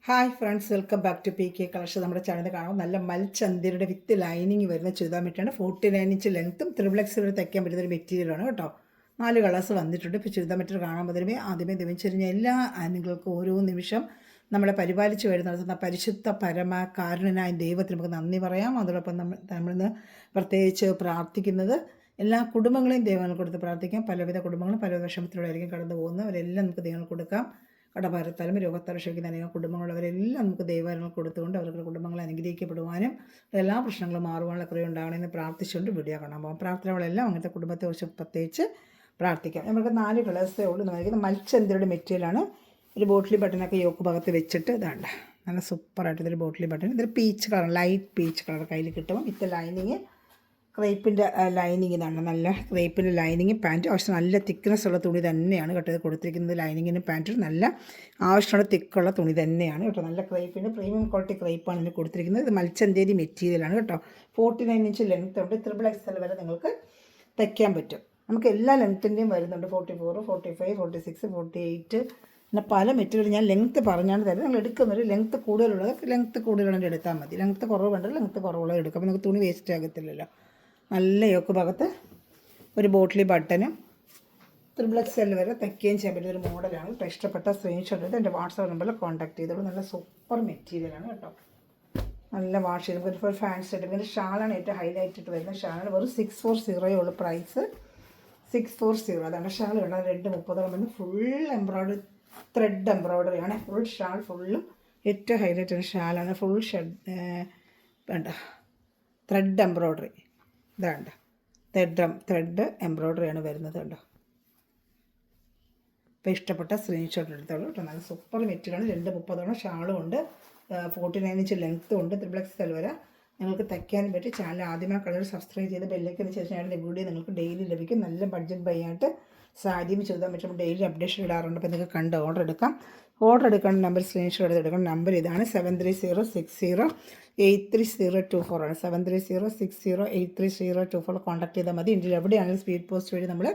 Hi friends, welcome back to PK collection. നമ്മുടെ channel കാണാം. നല്ല മൽച്ചന്തിയുടെ വിത്ത് ലൈനിങ് വരുന്ന ചുരിദാർ മെറ്റീരിയലാണ്. 49 ഇഞ്ച് ലെങ്ത്തും ത്രിബിൾ തയ്ക്കാൻ പറ്റുന്ന ഒരു മെറ്റീരിയലാണ് കേട്ടോ. 4 കളേഴ്സ് വന്നിട്ടുണ്ട്. ഇപ്പോൾ ചുരിദാർ മെറ്റീരിയൽ കാണാൻ പറ്റുന്നതിന് ആദ്യമേ ദിവിച്ചെറിഞ്ഞ എല്ലാ ആനുകൾക്കും ഓരോ നിമിഷം നമ്മളെ പരിപാലിച്ച് നടത്തുന്ന പരിശുദ്ധ പരമ കാരുണ്യനായ ദൈവത്തിന് നമുക്ക് നന്ദി പറയാം. അതോടൊപ്പം നമ്മളിന്ന് പ്രത്യേകിച്ച് പ്രാർത്ഥിക്കുന്നത് എല്ലാ കുടുംബങ്ങളെയും ദൈവങ്ങൾ കൊടുത്ത് പ്രാർത്ഥിക്കാം. പലവിധ കുടുംബങ്ങളും പല വിഷമത്തിലൂടെ ആയിരിക്കും കടന്നു പോകുന്നത്. അവരെല്ലാം നമുക്ക് ദൈവങ്ങൾ കൊടുക്കാം. കടഭാരത്താലും രോഗത്താലും ക്ഷമിക്കുന്ന അനേകം കുടുംബങ്ങളുള്ളവരെല്ലാം നമുക്ക് ദൈവങ്ങൾ കൊടുത്തുകൊണ്ട് അവരുടെ കുടുംബങ്ങൾ അനുഗ്രഹിക്കപ്പെടുവാനും എല്ലാ പ്രശ്നങ്ങളും മാറുവാനുള്ള കൃപ ഉണ്ടാകണമെന്ന് പ്രാർത്ഥിച്ചുകൊണ്ട് വീഡിയോ കാണാൻ പോകും. പ്രാർത്ഥനകളെല്ലാം അങ്ങനത്തെ കുടുംബത്തെക്കുറിച്ച് പ്രത്യേകിച്ച് പ്രാർത്ഥിക്കാം. നമുക്ക് 4 കളേഴ്സേ ഉള്ളൂ. നമുക്ക് മൽച്ചന്തിയുടെ മെറ്റീരിയലാണ്. ഒരു ബോട്ടിലി ബട്ടനൊക്കെ യോക്ക് ഭാഗത്ത് വെച്ചിട്ട് ഇതാണ്ട് നല്ല സൂപ്പറായിട്ട് ഇതൊരു ബോട്ടിലി ബട്ടൺ. ഇതൊരു peach colour, light peach colour കയ്യിൽ കിട്ടും. വിത്ത് ലൈനിങ്, ക്രേപ്പിൻ്റെ ലൈനിങ്. ഇതാണ് നല്ല ക്രേപ്പിൻ്റെ ലൈനിങ് പാൻറ്റ്. ആവശ്യം നല്ല തിക്നെസ് ഉള്ള തുണി തന്നെയാണ് കേട്ടോ ഇത് കൊടുത്തിരിക്കുന്നത്. ലൈനിങ്ങിന് പാൻറ്റ് നല്ല ആവശ്യമുള്ള തിക്കുള്ള തുണി തന്നെയാണ് കേട്ടോ. നല്ല ക്രേപ്പിൻ്റെ പ്രീമിയം ക്വാളിറ്റി ക്രേപ്പാണ് ഇതിന് കൊടുത്തിരിക്കുന്നത്. ഇത് മൽച്ചന്തേരി മെറ്റീരിയലാണ് കേട്ടോ. 49 ഇഞ്ച് ലെങ്ത് ഉണ്ട്. XXL വരെ നിങ്ങൾക്ക് തയ്ക്കാൻ പറ്റും. നമുക്ക് എല്ലാ ലെങ്ത്തിൻ്റെയും വരുന്നുണ്ട്. 44, 45, 46, 48 പിന്നെ പല മെറ്റീരിയൽ. ഞാൻ ലെങ്ത്ത് പറഞ്ഞാണ് തരുന്നത്. നിങ്ങൾ എടുക്കുന്നൊരു ലെങ്ത്ത് കൂടുതലുള്ളത് എടുത്താൽ മതി. ലെങ്ത്ത് കുറവ് വേണ്ടത് ലെങ്ത്ത് കുറവുള്ളത് എടുക്കാം. അപ്പോൾ നിങ്ങൾക്ക് തുണി വേസ്റ്റ് ആകത്തില്ലല്ലോ. നല്ല യോക്ക് ഭാഗത്ത് ഒരു ബോട്ടിലി ബട്ടനും XXL വരെ തയ്ക്കുകയും ചെയ്യാൻ പറ്റിയ ഒരു മോഡലാണ്. ഇപ്പോൾ ഇഷ്ടപ്പെട്ട സ്ക്രീൻഷോട്ട് എടുത്ത് എൻ്റെ വാട്സാപ്പ് നമ്പറിൽ കോൺടാക്ട് ചെയ്തോളൂ. നല്ല സൂപ്പർ മെറ്റീരിയലാണ് കേട്ടോ. നല്ല വാഷ് ചെയ്ത് നമുക്ക് ഒരു ഫാൻസി ആയിട്ട് പിന്നെ ഷാളാണ് ഏറ്റവും ഹൈലൈറ്റ് ആയിട്ട് വരുന്നത്. ഷാളാണ് വെറും 640 ഉള്ളൂ പ്രൈസ്. 640. അതാണ് ഷാൾ വേണ്ടത്. 230 വന്ന് ഫുൾ എംബ്രോയ്ഡറി ത്രെഡ് എംബ്രോയ്ഡറിയാണ്. ഫുൾ ഷാൾ ഫുള്ളും ഏറ്റവും ഹൈലൈറ്റ് ആണ്. ഷാളാണ് ഫുൾ വേണ്ട ത്രെഡ് എംബ്രോയ്ഡറി. ഇതാണ്ട് ത്രെഡ് എംബ്രോയ്ഡറിയാണ് വരുന്നത് കേട്ടോ. ഇപ്പോൾ ഇഷ്ടപ്പെട്ട സ്ക്രീൻഷോട്ട് എടുത്തോളൂ കേട്ടോ. നല്ല സൂപ്പർ മെറ്റീരിയലാണ്. 230 ഷാളും ഉണ്ട്. 49 ഇഞ്ച് ലെങ്ത്തും ഉണ്ട്. XXL വരെ നിങ്ങൾക്ക് തയ്ക്കാനും പറ്റും. ചാനൽ ആദ്യമായി കളർ സബ്സ്ക്രൈബ് ചെയ്ത് ബെല്ലൈക്കന് ശേഷം ഞങ്ങളുടെ വീഡിയോ നിങ്ങൾക്ക് ഡെയിലി ലഭിക്കും. നല്ല ബഡ്ജറ്റ് ബൈ ആയിട്ട് സാരിയും ചുരിദാർ പറ്റും. ഡെയിലി അപ്ഡേഷൻ ഇടാറുണ്ട്. അപ്പോൾ നിങ്ങൾക്ക് കണ്ട് ഓർഡർ എടുക്കാം. ഓർഡർ എടുക്കേണ്ട നമ്പർ സ്ക്രീൻഷോട്ട് എടുക്കണം. നമ്പർ ഇതാണ് 7306083024 ആണ്. 7306083024 കോൺടാക്ട് ചെയ്താൽ മതി. ഇന്ത്യയിൽ എവിടെയാണെങ്കിലും സ്പീഡ് പോസ്റ്റ് വഴി നമ്മൾ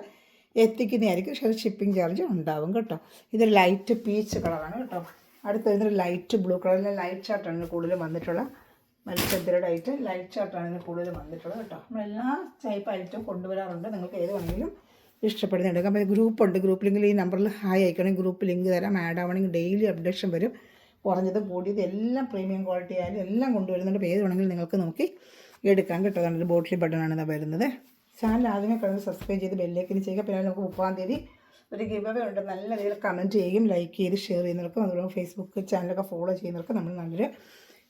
എത്തിക്കുന്നതായിരിക്കും. പക്ഷേ ഷിപ്പിംഗ് ചാർജ് ഉണ്ടാവും കേട്ടോ. ഇതൊരു ലൈറ്റ് പീച്ച് കളറാണ് കേട്ടോ. അടുത്ത വരുന്നൊരു ലൈറ്റ് ബ്ലൂ കളറിലെ ലൈറ്റ് ചാർട്ടാണ് കൂടുതൽ വന്നിട്ടുള്ള മത്സ്യത്തിൻ്റെ ലൈറ്റ് ചാർട്ടാണ് ഇതിന് കൂടുതൽ വന്നിട്ടുള്ളത് കേട്ടോ. നമ്മളെല്ലാ ടൈപ്പ് ഐറ്റവും കൊണ്ടുവരാറുണ്ട്. നിങ്ങൾക്ക് ഏത് വേണമെങ്കിലും ഇഷ്ടപ്പെടുന്ന എടുക്കാം. അപ്പോൾ ഗ്രൂപ്പുണ്ട്. ഗ്രൂപ്പ് ലിങ്കിൽ ഈ നമ്പറിൽ ഹായ് അയക്കണം. ഗ്രൂപ്പ് ലിങ്ക് തരാം. ആഡ് ആവണമെങ്കിൽ ഡെയിലി അപ്ഡേഷൻ വരും. കുറഞ്ഞത് കൂടിയത് എല്ലാം പ്രീമിയം ക്വാളിറ്റി ആയാലും എല്ലാം കൊണ്ടുവരുന്നുണ്ട്. അപ്പോൾ ഏത് വേണമെങ്കിലും നിങ്ങൾക്ക് നോക്കി എടുക്കാം കേട്ടോ. അതാണ് ബോട്ടിൽ ബട്ടണാണ് ഇതാ വരുന്നത്. ചാനൽ ആദ്യമേ കഴിഞ്ഞ് സബ്സ്ക്രൈബ് ചെയ്ത് ബെല്ലേക്കിന് ചെയ്യുക. പിന്നെ നമുക്ക് 30-ാം തീയതി ഒരു ഗിവ് അവേ ഉണ്ട്. നല്ല രീതിയിൽ കമൻറ്റ് ചെയ്യും, ലൈക്ക് ചെയ്ത് ഷെയർ ചെയ്യുന്നവർക്കും അതുപോലെ ഫേസ്ബുക്ക് ചാനലൊക്കെ ഫോളോ ചെയ്യുന്നവർക്ക് നമ്മൾ നല്ലൊരു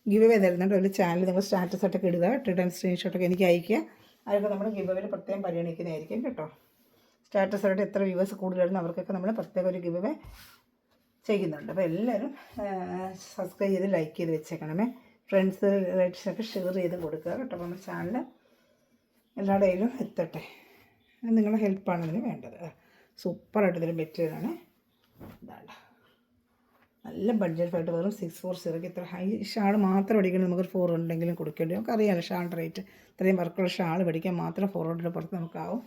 ഗിവ് അവേ തരുന്നുണ്ട്. ഒരു ചാനൽ നിങ്ങൾ സ്റ്റാറ്റസായിട്ടൊക്കെ ഇടുക. റിട്ടേൺ സ്ക്രീൻഷോട്ടൊക്കെ എനിക്ക് അയയ്ക്കുക. അതൊക്കെ നമ്മൾ ഗിവ് അവേയിൽ പ്രത്യേകം പരിഗണിക്കുന്നതായിരിക്കും കേട്ടോ. സ്റ്റാറ്റസായിട്ട് എത്ര വ്യൂവേഴ്സ് കൂടുതലായിരുന്നു അവർക്കൊക്കെ നമ്മൾ പ്രത്യേക ഒരു ഗിവ് അവേ ചെയ്യുന്നുണ്ട്. അപ്പോൾ എല്ലാവരും സബ്സ്ക്രൈബ് ചെയ്ത് ലൈക്ക് ചെയ്ത് വെച്ചേക്കണമേ. ഫ്രണ്ട്സ് റിലേറ്റീവ്സിനൊക്കെ ഷെയർ ചെയ്ത് കൊടുക്കുക കേട്ടോ. അപ്പോൾ നമ്മുടെ ചാനൽ എല്ലായിടയിലും എത്തട്ടെ. നിങ്ങളുടെ ഹെൽപ്പാണ് ഇതിന് വേണ്ടത്. സൂപ്പറായിട്ട് ഇതിന് മെറ്റീരിയലാണ്. ഇതാണ് നല്ല ബഡ്ജറ്റായിട്ട് വെറും 640. ഇത്ര ഹൈ ഷാൾ മാത്രം പഠിക്കണം. നമുക്കൊരു 400 ഉണ്ടെങ്കിലും കൊടുക്കേണ്ടി. നമുക്ക് അറിയാമല്ലോ ഷാളിൻ്റെ റേറ്റ്. ഇത്രയും വർക്കുള്ള ഷാൾ പഠിക്കാൻ മാത്രം 400 പുറത്ത് നമുക്കാവും.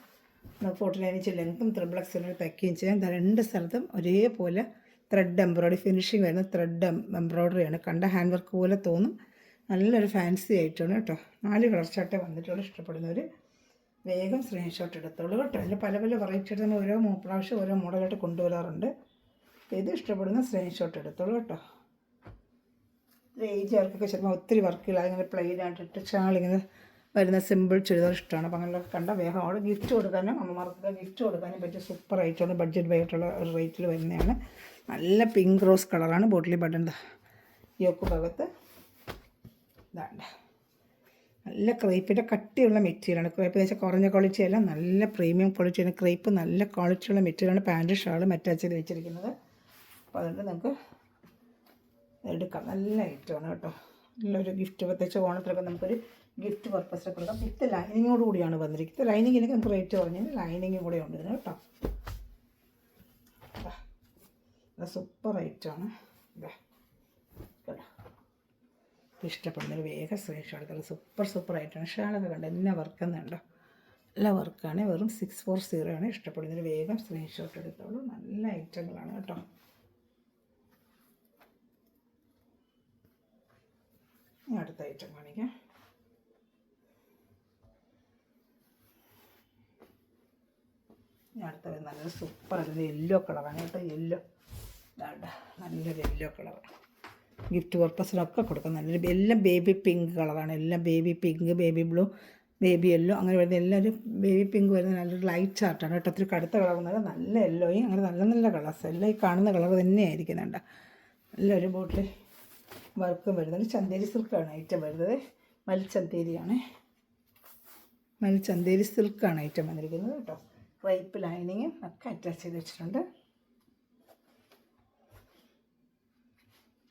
49 ഇഞ്ച് ലെങ്ത്തും XXL തയ്ക്കുകയും ചെയ്യാം. 2 സ്ഥലത്തും ഒരേപോലെ ത്രെഡ് എംബ്രോയ്ഡറി ഫിനിഷിങ് വരുന്ന ത്രെഡ് എംബ്രോയ്ഡറിയാണ്. കണ്ട ഹാൻഡ് വർക്ക് പോലെ തോന്നും. നല്ലൊരു ഫാൻസി ആയിട്ടാണ് കേട്ടോ. 4 കളർ ചാർട്ടേ വന്നിട്ടുള്ള. ഇഷ്ടപ്പെടുന്നവർ വേഗം സ്ക്രീൻഷോട്ട് എടുത്തോളൂ കേട്ടോ. അതിൽ പല പല വെറൈറ്റി ആയിട്ട് നമ്മൾ ഓരോ പ്രാവശ്യം ഓരോ മോഡലായിട്ട് കൊണ്ടുവരാറുണ്ട്. ഇത് ഇഷ്ടപ്പെടുന്ന സ്ക്രീൻഷോട്ട് എടുത്തോളൂ കേട്ടോ. ഏജ് വർക്കൊക്കെ ചിലപ്പോൾ ഒത്തിരി വർക്കില്ല. ഇങ്ങനെ പ്ലെയിൻ ആയിട്ടിട്ട് ഷാളിങ്ങനെ വരുന്ന സിമ്പിൾ ചുരിദാർ ഇഷ്ടമാണ്. അപ്പോൾ അങ്ങനെയൊക്കെ കണ്ട വേഗം അവിടെ ഗിഫ്റ്റ് കൊടുക്കാനും അമ്മമാർക്ക് ഗിഫ്റ്റ് കൊടുക്കാനും പറ്റിയ സൂപ്പർ ആയിട്ടുള്ള ബഡ്ജറ്റ് ആയിട്ടുള്ള ഒരു റേറ്റിൽ വരുന്നതാണ്. നല്ല പിങ്ക് റോസ് കളറാണ്. ബോട്ടിലി ബട്ടൺ യോക്ക് ഭാഗത്ത് ഇതാണ്ട് നല്ല ക്രേപ്പിൻ്റെ കട്ടിയുള്ള മെറ്റീരിയലാണ്. ക്രേപ്പ് വെച്ചാൽ കുറഞ്ഞ ക്വാളിറ്റി അല്ല, നല്ല പ്രീമിയം ക്വാളിറ്റിയാണ്. ക്രേപ്പ് നല്ല ക്വാളിറ്റിയുള്ള മെറ്റീരിയലാണ്. പാൻറ്റ് ഷാളും അറ്റാച്ച് ചെയ്ത് വെച്ചിരിക്കുന്നത്. അപ്പോൾ അതുകൊണ്ട് നമുക്ക് എടുക്കാം. നല്ല ഐറ്റമാണ് കേട്ടോ. നല്ലൊരു ഗിഫ്റ്റ് പ്രത്യേകിച്ച് ഓണത്തിലൊക്കെ നമുക്കൊരു ഗിഫ്റ്റ് പർപ്പസിലൊക്കെ കൊടുക്കാം. വിത്ത് ലൈനിങ്ങോട് കൂടിയാണ് വന്നിരിക്കുന്നത്. ലൈനിങ്ങിനൊക്കെ നമുക്ക് റേറ്റ് പറഞ്ഞാൽ ലൈനിങ്ങും കൂടെ ഉണ്ട് ഇതിന് കേട്ടോ. സൂപ്പർ ഐറ്റമാണ് ഇതാ കേട്ടോ. ഇഷ്ടപ്പെടുന്നൊരു വേഗം സ്ക്രീൻഷോട്ട് എടുത്താൽ സൂപ്പർ ആയിട്ടാണ്. ഷാളൊക്കെ കണ്ടോ എന്നാ വർക്കെന്ന് കണ്ടോ. നല്ല വർക്കാണ്. വെറും 640 ആണ്. ഇഷ്ടപ്പെടുന്നൊരു വേഗം സ്ക്രീൻഷോട്ട് എടുത്തോളൂ. നല്ല ഐറ്റങ്ങളാണ് കേട്ടോ. ഇനി അടുത്ത ഐറ്റം കാണിക്കാം. അടുത്ത നല്ലൊരു സൂപ്പർ ആയിട്ട് യെല്ലോ കളറാണ് കേട്ടോ. യെല്ലോ നല്ലൊരു യെല്ലോ കളർ ഗിഫ്റ്റ് പർപ്പസിനൊക്കെ കൊടുക്കാം. നല്ലൊരു എല്ലാം ബേബി പിങ്ക് കളറാണ്. എല്ലാം baby pink, baby blue, baby yellow അങ്ങനെ വരുന്ന എല്ലാവരും ബേബി പിങ്ക് വരുന്ന നല്ലൊരു ലൈറ്റ് ചാർട്ടാണ് കേട്ടോ. ഒത്തിരി കടുത്ത കളർ വന്നാൽ നല്ല യെല്ലോയും അങ്ങനെ നല്ല നല്ല കളേഴ്സ് എല്ലാം ഈ കാണുന്ന കളർ തന്നെയായിരിക്കുന്നുണ്ട്. നല്ലൊരു ബോട്ടിൽ വർക്കും വരുന്നത്. ചന്തേരി സിൽക്കാണ് ഐറ്റം വരുന്നത്. മൽച്ചന്തേരിയാണ്. മൽച്ചന്തേരി സിൽക്കാണ് ഐറ്റം വന്നിരിക്കുന്നത് കേട്ടോ. ക്രൈപ്പ് ലൈനിങ്ങും ഒക്കെ അറ്റാച്ച് ചെയ്ത് വെച്ചിട്ടുണ്ട്.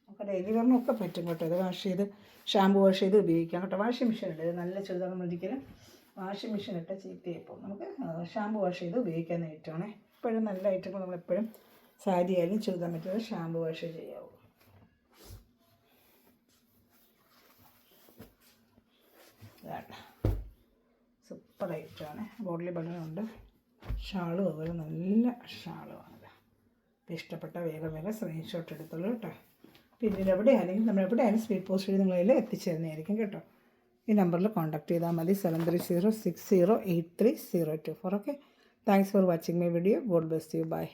നമുക്ക് ഡെയിലി വെയറിനൊക്കെ പറ്റും കേട്ടോ. ഇത് വാഷ് ചെയ്ത് ഷാമ്പു വാഷ് ചെയ്ത് ഉപയോഗിക്കാം കേട്ടോ. വാഷിംഗ് മെഷീൻ ഉണ്ട്. ഇത് നല്ല ചുരിദാർ ഒരിക്കലും വാഷിംഗ് മെഷീൻ ഇട്ട് ചീത്തയായിപ്പോൾ നമുക്ക് ഷാമ്പു വാഷ് ചെയ്ത് ഉപയോഗിക്കാവുന്ന ഐറ്റമാണ്. എപ്പോഴും നല്ല ഐറ്റങ്ങൾ നമ്മളെപ്പോഴും സാരി ആയാലും ചുരിദാർ മെറ്റീരിയൽ ഷാമ്പു വാഷ് ചെയ്യാവൂ. സൂപ്പർ ഐറ്റമാണ്. ബോട്ടിൽ ബട്ടണുണ്ട്. ഷാളും അതുപോലെ നല്ല ഷാളുമാണ്. അപ്പോൾ ഇഷ്ടപ്പെട്ട വേഗം സ്ക്രീൻഷോട്ട് എടുത്തോളൂ കേട്ടോ. പിന്നീട് എവിടെയാണെങ്കിലും നമ്മളെവിടെയായാലും സ്പീഡ് പോസ്റ്റ് വഴി നിങ്ങളതിൽ എത്തിച്ചേരുന്നതായിരിക്കും കേട്ടോ. ഈ നമ്പറിൽ കോൺടാക്ട് ചെയ്താൽ മതി. 7306083024. Okay, thanks for watching my video. God bless you. By.